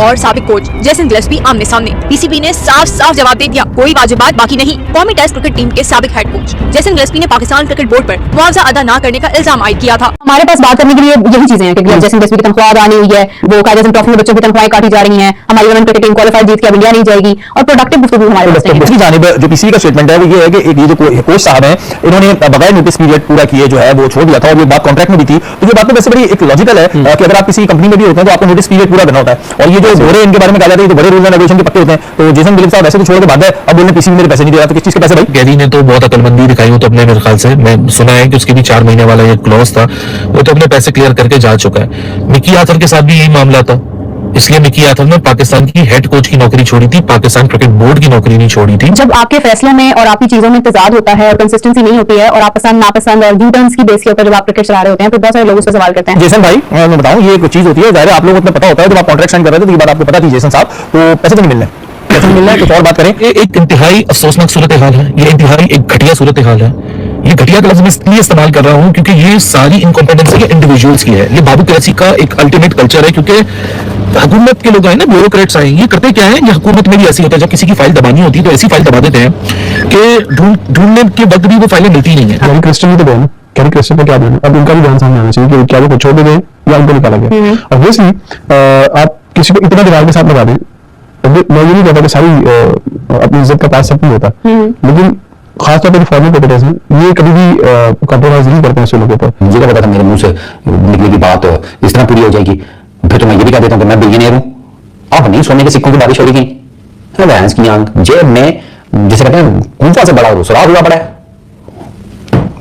और साबिक coach Jason Gillespie आमने सामने। पीसीबी ने साफ साफ जवाब दे दिया, कोई वाजिबात बाकी नहीं। कौमी टेस्ट क्रिकेट टीम के साबिक हेड कोच जेसन गिलेस्पी ने पाकिस्तान क्रिकेट बोर्ड पर मुआवजा अदा न करने का इल्जाम आयद किया था। हमारे पास बात करने के लिए यही चीजें हैं कि जेसन गिलेस्पी की तनख्वाह अदा नहीं हुई है, वो कायदेसन ट्रॉफी में बच्चों की तनख्वाहें काटी जा रही हैं, हमारी वुमेन क्रिकेट टीम क्वालिफाइड जीत के अब इंडिया नहीं जाएगी, और प्रोडक्टिव गुफ्तगू हमारे पास नहीं है। दूसरी जानिब जो पीसीबी का स्टेटमेंट है वो ये है कि एक ये जो कोच साहब हैं इन्होंने बगैर नोटिस पीरियड पूरा किए जो है वो छोड़ दिया था, और ये बात कॉन्ट्रैक्ट में भी थी। तो ये बात तो वैसे बड़ी एक लॉजिकल है कि अगर आप किसी कंपनी में भी होते हैं तो आपको नोटिस पीरियड पूरा करना होता है, और ये जो बोरे इनके बारे में कहा जाता है तो बड़े रूल्स एंड रेगुलेशन के पक्के होते हैं। तो जेसन गिलेस्पी साहब वैसे तो छोड़ के भाग गए, अब बोलने पीसीबी मेरे पैसे नहीं दे रहा, तो किस चीज के पैसे भाई? गैरी ने तो बहुत अकलमंदी दिखाई हो, तो अपने मेरे ख्याल से मैं सुना है कि उसकी भी 4 महीने वाला ये क्लॉज था, वो तो अपने पैसे क्लियर करके जा चुका है। मिकी आथर के साथ भी यही मामला था, इसलिए मिकी आथर ने पाकिस्तान की हेड कोच की नौकरी छोड़ी थी, पाकिस्तान क्रिकेट बोर्ड की नौकरी नहीं छोड़ी थी। जब आपके फैसलों में और आपकी चीजों में तजाद होता है और कंसिस्टेंसी नहीं होती है, और आप पसंद नापसंद और यू टर्न्स की बेस के ऊपर जब आप क्रिकेट चला रहे होते हैं, तो बहुत सारे लोग उस पर सवाल करते हैं। जेसन भाई मैं बताऊं, ये एक चीज होती है, जाहिर है आप लोगों को पता होता है, जब आप कॉन्ट्रैक्ट साइन कर रहे थे तो ये बात आपको पता थी जेसन साहब, तो पैसे तो नहीं मिल रहे, पैसे नहीं मिल रहे, कुछ और बात करें। ये एक इंतहाई अफसोसनाक सूरत हाल है, ये इंतहाई एक घटिया सूरत हाल है। ये घटिया का लफ्ज मैं इसलिए इस्तेमाल कर रहा हूं क्योंकि ये सारी इनकॉम्पिटेंसी के इंडिविजुअल्स की है। ये बाबू कराची का एक अल्टीमेट कल्चर है, क्योंकि हुकूमत के लोग आए ना, ब्यूरोक्रेट्स आए, ये करते क्या है, ये हुकूमत में भी ऐसी होता है, जब किसी की फाइल दबानी होती है तो ऐसी फाइल दबा देते हैं कि ढूंढने के वक्त भी वो फाइलें मिलती नहीं है। कैरी क्रिस्टन भी तो गए ना, कैरी क्रिस्टन पे क्या देना, अब उनका भी ध्यान सामने आना चाहिए कि क्या वो छोड़ दे गए या उनको निकाला गया। ऑब्वियसली आप किसी को इतना दिमाग के साथ लगा दें, मैं ये नहीं कहता कि सारी अपनी इज्जत का पास सब कुछ होता है, लेकिन खासतौर पर फॉर्मल क्रिकेटर्स हैं, ये कभी भी कॉम्प्रोमाइज नहीं करते हैं ऐसे लोगों पर। मुझे क्या पता था मेरे मुंह से निकली की बात इस तरह पूरी हो जाएगी, फिर तो मैं ये भी कह देता हूँ कि मैं बिलियनियर हूँ। अब नहीं सोने के सिक्कों की बारिश हो रही थी, भैंस की आंख जेब में, जिसे कहते हैं कुंफा से बड़ा सुराग हुआ पड़ा है,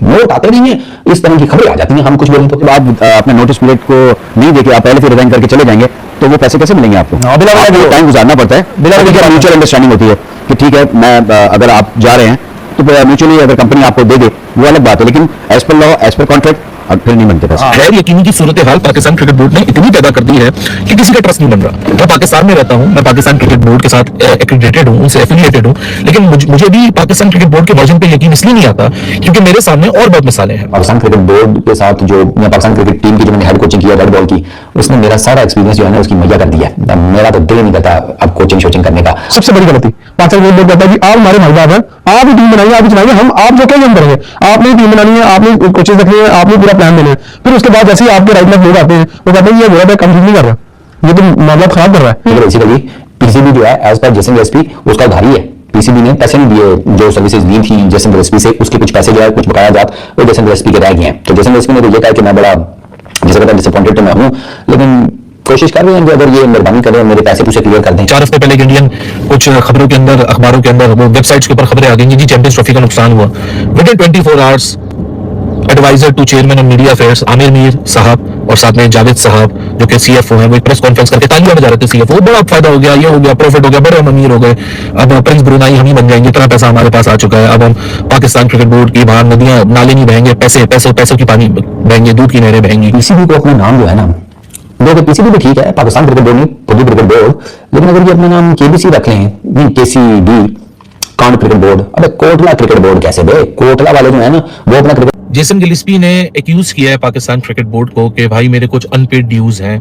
नोट आते नहीं है, इस तरह की खबरें आ जाती हैं। हम कुछ बोलें तो आप अपने नोटिस पीरियड को नहीं देके आप पहले से रिजाइन करके चले जाएंगे तो वो पैसे कैसे मिलेंगे आपको? बिना वजह टाइम गुजारना पड़ता है, बिना वजह म्यूचुअल अंडरस्टैंडिंग होती है कि ठीक है मैं अगर आप जा रहे हैं तो म्यूचुअली अगर कंपनी आपको दे दे वो अलग बात है, लेकिन as per law as per contract फिर नहीं बनते पैसे। खैर यकीनी की सूरत हाल पाकिस्तान क्रिकेट बोर्ड ने इतनी पैदा कर दी है कि किसी का ट्रस्ट नहीं बन रहा। मैं पाकिस्तान में रहता हूं, मैं पाकिस्तान क्रिकेट बोर्ड के साथ एक्रेडिटेड हूं, उनसे एफिलिएटेड हूं, लेकिन मुझे भी पाकिस्तान क्रिकेट बोर्ड के वर्जन पे यकीन इसलिए नहीं आता क्योंकि मेरे सामने और बहुत मिसालें हैं। पाकिस्तान क्रिकेट बोर्ड के साथ जो मैं पाकिस्तान क्रिकेट टीम की जो मैंने हेड कोचिंग किया रेड बॉल की, उसने मेरा सारा एक्सपीरियंस जो है ना उसकी मुहैया कर दिया है। मेरा तो दिल नहीं करता अब कोचिंग शोचिंग करने का। सबसे बड़ी गलती पाकिस्तान क्रिकेट बोर्ड कहता है कि आप हमारे भाई बाप हैं, आप ही टीम बनाइए, आप ही चलाइए, हम आप जो कहेंगे हम करेंगे, आपने टीम बनानी है, आपने कोचेज रखनी है, आपने पूरा प्लान देना है। फिर उसके बाद जैसे ही आपके राइट में लोग आते हैं वो कहते हैं ये मेरा कंप्लीट नहीं कर रहा, ये तो मामला खराब कर रहा है। बेसिकली पीसीबी जो है एज पर जेसन गिलेस्पी उसका उधारी है, पीसीबी ने पैसे नहीं दिए जो सर्विसेज दी थी जेसन गिलेस्पी से, उसके कुछ पैसे जो है कुछ बकाया जात वो जेसन गिलेस्पी के रह गए हैं। तो जेसन गिलेस्पी ने तो ये कहा कि मैं बड़ा जैसे कहता डिसअपॉइंटेड तो मैं हूं, लेकिन कोशिश कर रहे हैं कि अगर ये मेहरबानी करें मेरे पैसे पूछे क्लियर कर दें। 4 हफ्ते पहले इंडियन कुछ खबरों के अंदर, अखबारों के अंदर, वो वेबसाइट्स के ऊपर खबरें आ गई जी चैंपियंस ट्रॉफी का नुकसान हुआ। Within 24 hours advisor to chairman of media affairs Aamir Mir साहब और साथ में जावेद साहब जो कि सीएफओ हैं, वो एक प्रेस कॉन्फ्रेंस करके तालियां बजा रहे थे। सीएफओ बड़ा फायदा हो गया, ये हो गया, प्रॉफिट हो गया, बड़े हम अमीर हो गए, अब प्रिंस ब्रूनाई हम ही बन जाएंगे, इतना पैसा हमारे पास आ चुका है, अब हम पाकिस्तान क्रिकेट बोर्ड की बाहर नदियां नाले नहीं बहेंगे, पैसों की पानी बहेंगे, दूध की नहरें बहेंगी। पीसीबी को अपना नाम जो है ना, देखो पीसीबी भी ठीक है, पाकिस्तान क्रिकेट बोर्ड नहीं, खुद क्रिकेट बोर्ड, लेकिन अगर ये अपना नाम केबीसी रख लें, नहीं केसीबी काउंट क्रिकेट बोर्ड, अबे कोटला क्रिकेट बोर्ड कैसे बे? कोटला वाले जो है ना वो अपना क्रिकेट। जेसन गिलेस्पी ने एक्यूज किया है पाकिस्तान क्रिकेट बोर्ड को कि भाई मेरे कुछ अनपेड ड्यूज हैं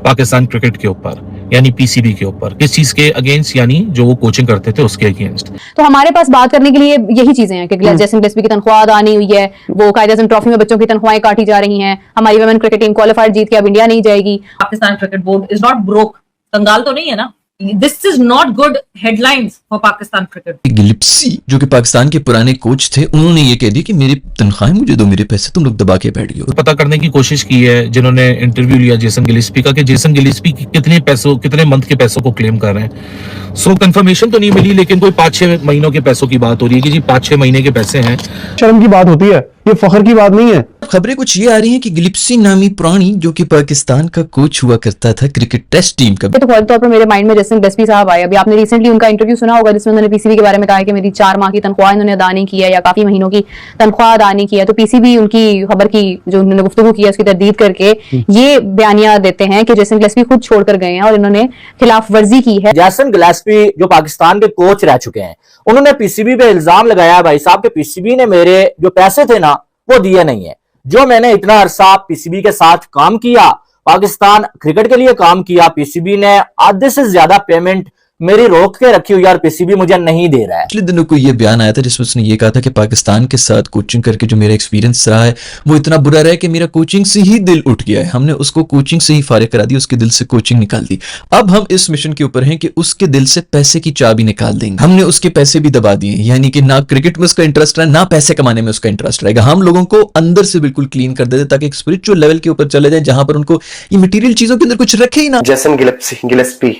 पाकिस्तान क्रिकेट के ऊपर, यानी पीसीबी के ऊपर। किस चीज के अगेंस्ट? यानी जो वो कोचिंग करते थे उसके अगेंस्ट। तो हमारे पास बात करने के लिए यही चीजें हैं कि जेसन गिलेस्पी की तनख्वाह अदा नहीं हुई है, वो कायदेसन ट्रॉफी में बच्चों की तनख्वाहें काटी जा रही हैं, हमारी वुमेन क्रिकेट टीम क्वालिफाइड जीत के अब इंडिया नहीं जाएगी। Pakistan cricket board is not broke, कंगाल तो नहीं है ना। This is not good headlines for Pakistan cricket. Gillespie जो कि पाकिस्तान के पुराने कोच थे, उन्होंने ये कह दिया कि मेरी तनख्वाहें मुझे दो, मेरे पैसे तुम लोग दबा के बैठ गए। पता करने की कोशिश की है जिन्होंने इंटरव्यू लिया जेसन गिलेस्पी का कि जेसन गिलेस्पी कितने मंथ के पैसों को क्लेम कर रहे हैं। सो कंफर्मेशन तो नहीं मिली, लेकिन कोई 5-6 महीनों के पैसों की बात हो रही है कि जी 5-6 महीने के पैसे हैं। शर्म की बात होती है, ये फखर की बात नहीं है। खबरें कुछ ये आ रही हैं कि गिलेस्पी नामी प्राणी जो कि पाकिस्तान का कोच हुआ करता था क्रिकेट टेस्ट टीम का, तो फौरी तौर पर मेरे माइंड में जेसन गिलेस्पी साहब आए। अभी आपने रिसेंटली उनका इंटरव्यू सुना होगा जिसमें उन्होंने पीसीबी के बारे में कहा है कि मेरी 4 माह की तनख्वाह इन्होंने अदा नहीं की है या काफी महीनों की तनख्वाह अदा नहीं की है। तो पीसीबी उनकी खबर की जो उन्होंने गुफ्तगू की है उसकी तरदीद करके ये बयानिया देते हैं कि जेसन गिलेस्पी खुद छोड़कर गए हैं और इन्होंने खिलाफ वर्जी की है। जेसन गिलेस्पी जो पाकिस्तान के कोच रह चुके हैं, उन्होंने पीसीबी पे इल्जाम लगाया भाई साहब के पीसीबी ने मेरे जो पैसे थे ना वो दिए नहीं है। जो मैंने इतना अरसा पीसीबी के साथ काम किया पाकिस्तान क्रिकेट के लिए काम किया, पीसीबी ने आधे से ज्यादा पेमेंट मेरी रोक के रखी हुई, यार पीसीबी मुझे नहीं दे रहा है। पिछले दिनों को ये बयान आया था जिसमें उसने ये कहा था कि पाकिस्तान के साथ कोचिंग करके जो मेरा एक्सपीरियंस रहा है वो इतना बुरा रहा है कि मेरा कोचिंग से ही दिल उठ गया है। हमने उसको कोचिंग से ही फारिग करा दी, उसके दिल से कोचिंग निकाल दी। अब हम इस मिशन के ऊपर हैं कि उसके दिल से पैसे की चाबी निकाल देंगे। हमने उसके पैसे भी दबा दिए, यानी कि ना क्रिकेट में उसका इंटरेस्ट रहा, ना पैसे कमाने में उसका इंटरेस्ट रहेगा। हम लोगों को अंदर से बिल्कुल क्लीन कर देते ताकि एक स्पिरिचुअल लेवल के ऊपर चले जाए जहां पर उनको ये मटीरियल चीजों के अंदर कुछ रखे ही ना। जेसन गिलेस्पी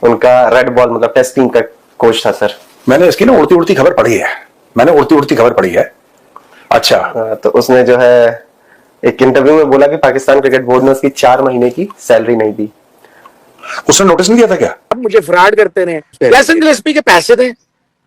उनका रेड बॉल मतलब टेस्ट टीम का कोच था सर। मैंने इसकी ना उड़ती उड़ती खबर पढ़ी है। अच्छा, तो उसने जो है एक इंटरव्यू में बोला कि पाकिस्तान क्रिकेट बोर्ड ने उसकी 4 महीने की सैलरी नहीं दी। उसने नोटिस नहीं दिया था क्या? अब मुझे फ्रॉड करते रहे, जेसन गिलेस्पी के पैसे थे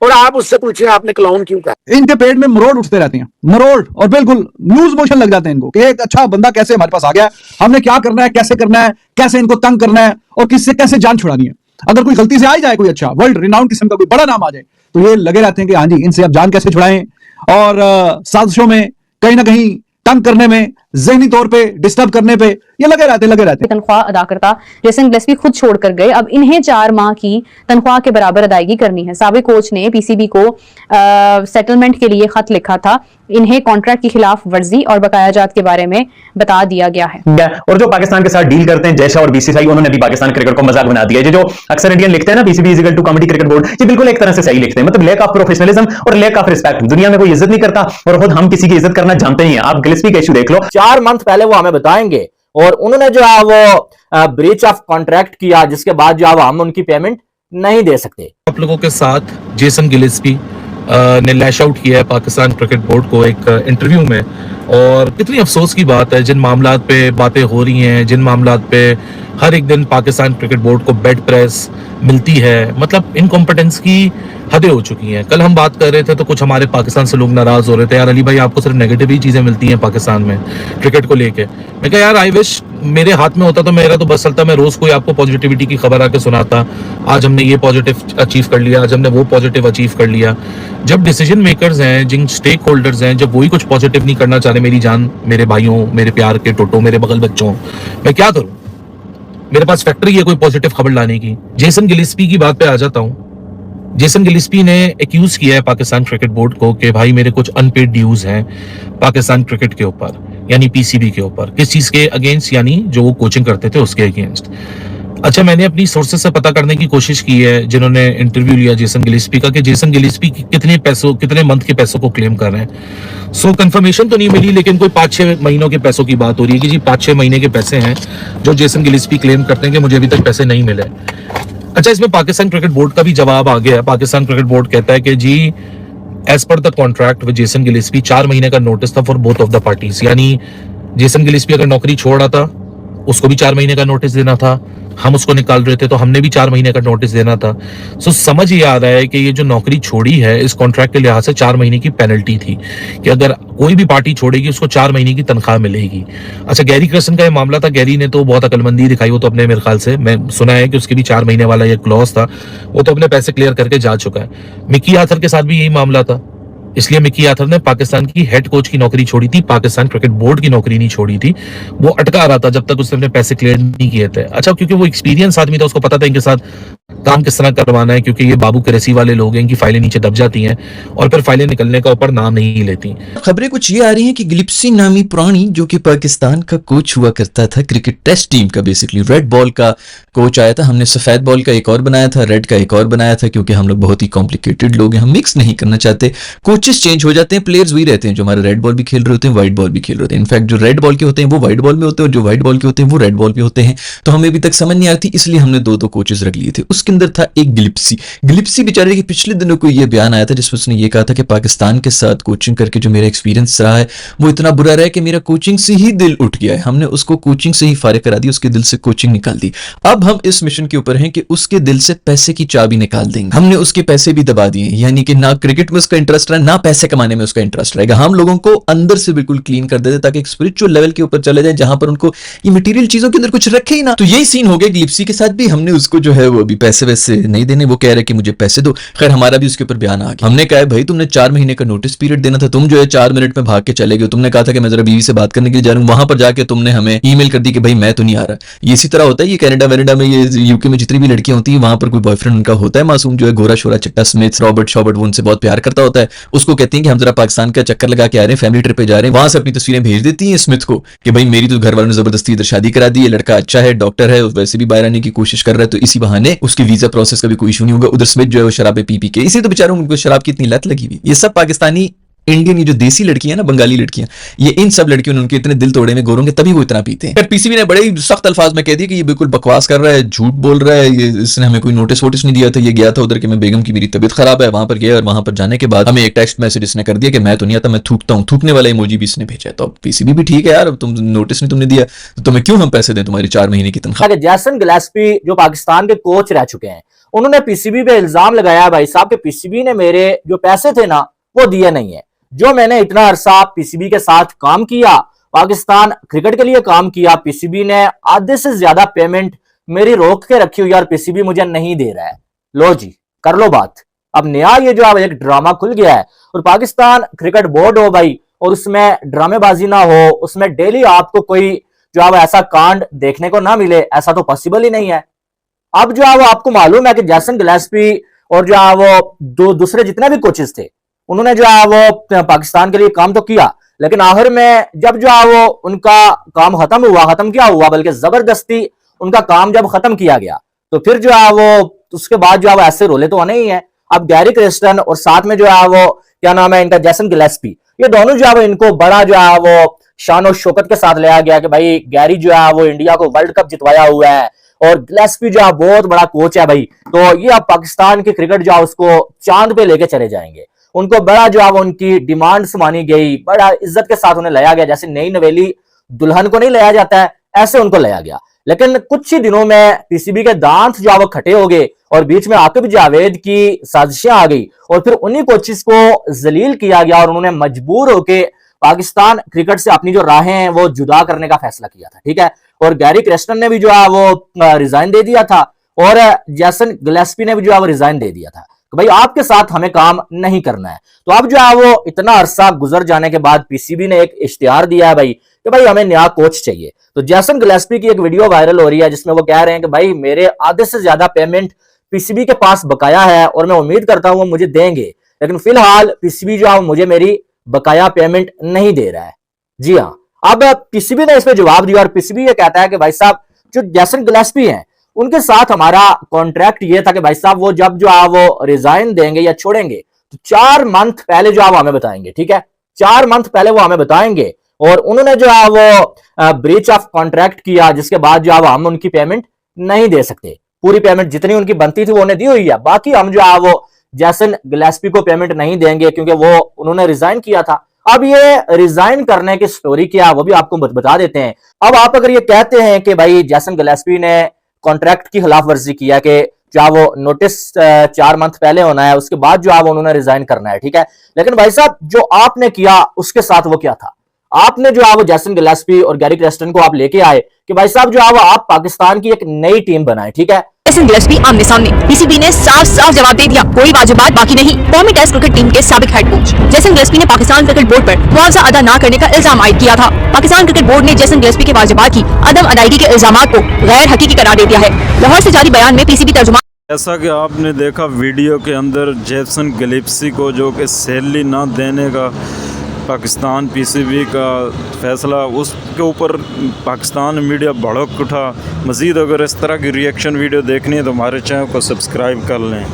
और आप उससे पूछिए आपने क्लाउन क्यों कहा। इनके पेट में मरोड़ उठते रहते हैं, मरोड़, और बिल्कुल लूज मोशन लग जाते हैं इनको कि एक अच्छा बंदा कैसे हमारे पास आ गया, हमने क्या करना है, कैसे करना है, कैसे इनको तंग करना है और किससे कैसे जान छुड़ानी है। अगर कोई गलती से आ जाए, कोई अच्छा वर्ल्ड रिनाउंड किस्म का कोई बड़ा नाम आ जाए, तो ये लगे रहते हैं कि हाँ जी इनसे अब जान कैसे छुड़ाएं, और साजिशों में कहीं ना कहीं तंग करने में, ज़हनी तौर पे डिस्टर्ब करने पे ये लगे रहते। तनख्वाह अदा करता जेसन गिलेस्पी खुद छोड़कर गए। अब इन्हें 4 माह की तनख्वाह के बराबर अदायगी करनी है। साबिक कोच ने पीसीबी को सेटलमेंट के लिए खत लिखा था। इन्हें कॉन्ट्रैक्ट की खिलाफ वर्जी और बकाया जात के बारे में बता दिया गया है। और जो पाकिस्तान के साथ डील करते हैं जैशा और बीसीसीआई, उन्होंने भी पाकिस्तान क्रिकेट को मजाक बना दिया है। जो अक्सर इंडियन लिखते हैं ना PCB is equal to comedy cricket board, ये बिल्कुल एक तरह से सही लिखते हैं। मतलब लैक ऑफ प्रोफेशनलिज्म और लैक ऑफ रिस्पेक्ट। दुनिया में कोई इज्जत नहीं करता और खुद हम किसी की इज्जत करना जानते ही हैं। आप गिलेस्पी का इशू देख लो, 4 मंथ पहले वो हमें बताएंगे, और उन्होंने जो है वो ब्रीच ऑफ कॉन्ट्रैक्ट किया, जिसके बाद जो हम उनकी पेमेंट नहीं दे सकते। आप लोगों के साथ जेसन गिलेस्पी ने लैश आउट किया है पाकिस्तान क्रिकेट बोर्ड को एक इंटरव्यू में, और कितनी अफसोस की बात है जिन मामलात पे बातें हो रही हैं, जिन मामलात पे हर एक दिन पाकिस्तान क्रिकेट बोर्ड को बेड प्रेस मिलती है, मतलब इनकॉम्पिटेंस की हदें हो चुकी हैं। कल हम बात कर रहे थे तो कुछ हमारे पाकिस्तान से लोग नाराज हो रहे थे, यार अली भाई आपको सिर्फ नेगेटिव ही चीजें मिलती हैं पाकिस्तान में क्रिकेट को लेके। मैं कहा यार आई विश मेरे हाथ में होता तो मेरा तो बस चलता, मैं रोज कोई आपको पॉजिटिविटी की खबर आके सुनाता, आज हमने ये पॉजिटिव अचीव कर लिया, आज हमने वो पॉजिटिव अचीव कर लिया। जब डिसीजन मेकर्स हैं, जिन स्टेक होल्डर्स हैं, जब वही कुछ पॉजिटिव नहीं करना चाह रहे, मेरी जान, मेरे भाइयों, मेरे प्यार के टोटो, मेरे बगल बच्चों, मैं क्या करूं? मेरे पास फैक्ट्री है कोई पॉजिटिव खबर लाने की। जेसन गिलेस्पी की बात पे आ जाता हूं। जेसन गिलेस्पी ने एक्यूज किया है पाकिस्तान क्रिकेट बोर्ड को कि भाई मेरे कुछ अनपेड ड्यूज हैं पाकिस्तान क्रिकेट के ऊपर, यानी पीसीबी के ऊपर। किस चीज के अगेंस्ट? यानी जो वो कोचिंग करते थे उसके अगेंस्ट। अच्छा, मैंने अपनी सोर्सेज से पता करने की कोशिश की है जिन्होंने इंटरव्यू लिया जेसन गिलेस्पी का, कि जेसन गिलेस्पी कितने मंथ के पैसों को क्लेम कर रहे हैं। सो कंफर्मेशन तो नहीं मिली, लेकिन कोई 5-6 महीनों के पैसों की बात हो रही है कि जी 5-6 महीने के पैसे हैं जो जेसन गिलेस्पी क्लेम करते हैं कि मुझे अभी तक पैसे नहीं मिले। अच्छा, इसमें पाकिस्तान क्रिकेट बोर्ड का भी जवाब आ गया है। पाकिस्तान क्रिकेट बोर्ड कहता है कि जी as per the contract with Jason Gillespie 4 महीने का नोटिस था for both of the parties. यानी जेसन गिलेस्पी अगर नौकरी छोड़ रहा था उसको भी 4 महीने का नोटिस देना था, हम उसको निकाल रहे थे तो हमने भी 4 महीने का नोटिस देना था। सो समझ ये आ रहा है कि ये जो नौकरी छोड़ी है इस कॉन्ट्रैक्ट के लिहाज से 4 महीने की पेनल्टी थी कि अगर कोई भी पार्टी छोड़ेगी उसको 4 महीने की तनख्वाह मिलेगी। अच्छा, गैरी क्रिस्टन का ये मामला था, गैरी ने तो बहुत अकलमंदी दिखाई, वो तो अपने, मेरे ख्याल से मैं सुना है कि उसके भी 4 महीने वाला ये क्लॉज था, वो तो अपने पैसे क्लियर करके जा चुका है। मिकी आर्थर के साथ भी यही मामला था, इसलिए मिकी आर्थर ने पाकिस्तान की हेड कोच की नौकरी छोड़ी थी, पाकिस्तान क्रिकेट बोर्ड की नौकरी नहीं छोड़ी थी। वो अटका रहा था जब तक उसने अपने पैसे क्लियर नहीं किए थे। अच्छा, क्योंकि वो एक्सपीरियंस आदमी था, उसको पता था इनके साथ काम किस तरह करवाना है, क्योंकि ये बाबू करेसी वाले लोग हैं, इनकी फाइलें नीचे दब जाती हैं और फिर फाइलें निकलने का ऊपर नाम नहीं लेती। खबरें कुछ ये आ रही हैं कि गिलेस्पी नामी पुरानी, जो कि पाकिस्तान का कोच हुआ करता था क्रिकेट टेस्ट टीम का, बेसिकली रेड बॉल का कोच आया था। हमने सफेद बॉल का एक और बनाया था, रेड का एक और बनाया था, क्योंकि हम लोग बहुत ही कॉम्प्लिकेटेड लोग हैं, हम मिक्स नहीं करना चाहते। कोचेस चेंज हो जाते हैं, प्लेयर्स वही रहते हैं, जो हमारे रेड बॉल भी खेल रहे होते हैं, व्हाइट बॉल भी खेल रहे होते हैं। इनफैक्ट जो रेड बॉल के होते हैं वो व्हाइट बॉल में होते हैं और जो व्हाइट बॉल के होते हैं वो रेड बॉल पे होते हैं। तो हमें अभी तक समझ नहीं आती, इसलिए हमने 2-2 कोचेस रख लिए थे। उसके अंदर था एक गिलेस्पी बेचारे के पिछले दिनों को ये बयान आया था जिसमें उसने ये कहा था कि पाकिस्तान के साथ कोचिंग करके जो मेरा एक्सपीरियंस रहा है वो इतना बुरा रहा है कि मेरा कोचिंग से ही दिल उठ गया है। हमने उसको कोचिंग से ही फारिग करा दी, उसके दिल से कोचिंग निकाल दी। अब हम इस मिशन के ऊपर हैं कि उसके दिल से पैसे की चाबी निकाल देंगे। हमने उसके पैसे भी दबा दिए, यानी कि ना क्रिकेट में उसका इंटरेस्ट रहा, ना पैसे कमाने में उसका इंटरेस्ट रहेगा। हम लोगों को अंदर से बिल्कुल क्लीन कर देते ताकि एक स्पिरिचुअल लेवल के ऊपर चले जाए जहां पर उनको ये मटेरियल चीजों के अंदर कुछ रखे ही ना। तो यही सीन हो गया गिलेस्पी के साथ भी। हमने उसको जो है वो अभी पैसे पैसे वैसे नहीं देने, वो कह रहे हैं कि मुझे पैसे दो। खैर हमारा भी उसके ऊपर बयान आ गया। हमने कहा है भाई तुमने 4 महीने का नोटिस पीरियड देना था, तुम जो है 4 मिनट में भाग के चले गए। तुमने कहा था कि मैं जरा बीवी से बात करने के लिए जा रहा हूँ, वहां पर जाके तुमने हमें ईमेल कर दी कि भाई मैं तो नहीं आ रहा। ये इसी तरह होता है, ये कनाडा वैनेडा में, ये यूके में जितनी भी लड़कियां होती है वहां पर कोई बॉयफ्रेंड उनका होता है मासूम, जो है गोरा शोरा चट्टा स्मिथ रॉबर्ट शॉबर्ट, वो उनसे बहुत प्यार करता होता है। उसको कहती हैं कि हम जरा पाकिस्तान का चक्कर लगा के आ रहे हैं, फैमिली ट्रिप पे जा रहे हैं। वहां से अपनी तस्वीरें भेज देती हैं स्मिथ को कि भाई मेरी तो घर वालों ने जबरदस्ती इधर शादी करा दी है, लड़का अच्छा है, डॉक्टर है, वैसे भी बाहर आने की कोशिश कर रहा है, तो इसी बहाने उसकी वीजा प्रोसेस का भी कोई इशू नहीं होगा। उधर स्मिथ जो है वो शराबे पी के, इसी तो बेचारों उनको शराब की इतनी लत लगी हुई। ये सब पाकिस्तानी इंडियन, ये जो देसी लड़कियां ना, बंगाली लड़कियां, ये इन सब लड़कियों ने उनके इतने दिल तोड़े में गोरों के, तभी वो इतना पीते हैं। पीसीबी ने बड़े ही सख्त अल्फाज में कह दिया कि ये बिल्कुल बकवास कर रहा है, झूठ बोल रहा है, ये इसने हमें कोई नोटिस वोटिस नहीं दिया था। ये गया था उधर कि मैं बेगम की मेरी तबीयत खराब है, वहां पर गया और वहां पर जाने के बाद हमें एक टेक्स्ट मैसेज इसने कर दिया कि मैं तो नहीं आता, मैं थूकता हूँ, थूकने वाला इमोजी भी इसने भेजा। तो पीसीबी भी ठीक है यार, तुम नोटिस नहीं तुमने दिया तो तुम्हें क्यों हम पैसे दें तुम्हारी 4 महीने की तनख्वाह। जैसन गिलेस्पी जो पाकिस्तान के कोच रह चुके हैं, उन्होंने पीसीबी पे इल्जाम लगाया भाई साहब के पीसीबी ने मेरे जो पैसे थे ना वो दिए नहीं है। जो मैंने इतना अरसा पीसीबी के साथ काम किया, पाकिस्तान क्रिकेट के लिए काम किया, पीसीबी ने आधे से ज्यादा पेमेंट मेरी रोक के रखी हुई और पीसीबी मुझे नहीं दे रहा है। लो जी कर लो बात। अब नया ये जो एक ड्रामा खुल गया है और पाकिस्तान क्रिकेट बोर्ड हो भाई और उसमें ड्रामेबाजी ना हो, उसमें डेली आपको कोई जो है ऐसा कांड देखने को ना मिले, ऐसा तो पॉसिबल ही नहीं है। अब जो है वो आपको मालूम है कि जैसन गिलेस्पी और जो है वो दूसरे जितने भी कोचेस थे उन्होंने जो है वो पाकिस्तान के लिए काम तो किया, लेकिन आखिर में जब जो है वो उनका काम खत्म क्या हुआ बल्कि जबरदस्ती उनका काम जब खत्म किया गया तो फिर जो है वो उसके बाद जो है वो ऐसे रोले तो आने ही है। अब गैरी क्रिस्टन और साथ में जो है वो क्या नाम है इनका जैसन गिलेस्पी, ये दोनों जो है वो इनको बड़ा जो है वो शान और शौकत के साथ लिया गया कि भाई गैरी जो है वो इंडिया को वर्ल्ड कप जितवाया हुआ है और गिलेस्पी जो है बहुत बड़ा कोच है भाई, तो ये अब पाकिस्तान की क्रिकेट जो है उसको चांद पे लेके चले जाएंगे। उनको बड़ा जो है उनकी डिमांड्स मानी गई, बड़ा इज्जत के साथ उन्हें लाया गया, जैसे नई नवेली दुल्हन को नहीं लाया जाता है ऐसे उनको लाया गया। लेकिन कुछ ही दिनों में पीसीबी के दांत जो है वो खटे हो गए और बीच में आकिब जावेद की साजिशें आ गई और फिर उन्हीं कोचिस को जलील किया गया और उन्होंने मजबूर होकर पाकिस्तान क्रिकेट से अपनी जो राहें हैं वो जुदा करने का फैसला किया था। ठीक है, और गैरी क्रिस्टन ने भी जो है वो रिजाइन दे दिया था और जैसन गिलेस्पी ने भी जो है वो रिजाइन दे दिया था कि भाई आपके साथ हमें काम नहीं करना है। तो अब जो है वो इतना अरसा गुजर जाने के बाद पीसीबी ने एक इश्तिहार दिया है भाई कि भाई हमें नया कोच चाहिए। तो जैसन गिलेस्पी की एक वीडियो वायरल हो रही है जिसमें वो कह रहे हैं कि भाई मेरे आधे से ज्यादा पेमेंट पीसीबी के पास बकाया है और मैं उम्मीद करता हूं वो मुझे देंगे, लेकिन फिलहाल पीसीबी जो है मुझे मेरी बकाया पेमेंट नहीं दे रहा है। जी हाँ, अब पीसीबी ने इस पर जवाब दिया और पीसीबी ये कहता है कि भाई साहब जो जैसन गिलेस्पी हैं उनके साथ हमारा कॉन्ट्रैक्ट ये था कि भाई साहब वो जब जो है वो रिजाइन देंगे या छोड़ेंगे तो 4 मंथ पहले जो है वो हमें बताएंगे। ठीक है, 4 मंथ पहले वो हमें बताएंगे और उन्होंने जो है वो ब्रीच ऑफ कॉन्ट्रैक्ट किया जिसके बाद जो है हम उनकी पेमेंट नहीं दे सकते। पूरी पेमेंट जितनी उनकी बनती थी वो उन्हें दी हुई है, बाकी हम जो है वो जैसन गिलेस्पी को पेमेंट नहीं देंगे क्योंकि वो उन्होंने रिजाइन किया था। अब ये रिजाइन करने की स्टोरी क्या वो भी आपको बता देते हैं। अब आप अगर ये कहते हैं कि भाई जैसन गिलेस्पी ने कॉन्ट्रैक्ट की खिलाफ वर्जी किया कि जो वो नोटिस 4 मंथ पहले होना है उसके बाद जो है उन्होंने रिजाइन करना है। ठीक है, लेकिन भाई साहब जो आपने किया उसके साथ वो क्या था, आपने जो है वो जैसन गिलेस्पी और गैरी क्रिस्टन को आप लेके आए कि भाई साहब जो है वो आप पाकिस्तान की एक नई टीम बनाए। ठीक है, जैसन गिलेस्पी आमने सामने, पीसीबी ने साफ साफ जवाब दे दिया, कोई वाजिबात बाकी नहीं। कौमी टेस्ट क्रिकेट टीम के साबिक हेड कोच जैसन गिलेस्पी ने पाकिस्तान क्रिकेट बोर्ड पर मुआवजा अदा न करने का इल्जाम आयद किया था। पाकिस्तान क्रिकेट बोर्ड ने जैसन गिलेस्पी के वाजिबात की अदम अदायगी के इल्जामात को गैर हकीकी करार दे दिया है। लाहौर से जारी बयान में पीसीबी तर्जुमान जैसा कि आपने देखा वीडियो के अंदर जैसन गिलेस्पी को जो कि सैलरी ना देने का पाकिस्तान पीसीबी का फैसला, उसके ऊपर पाकिस्तान मीडिया भड़क उठा। मज़ीद अगर इस तरह की रिएक्शन वीडियो देखनी है तो हमारे चैनल को सब्सक्राइब कर लें।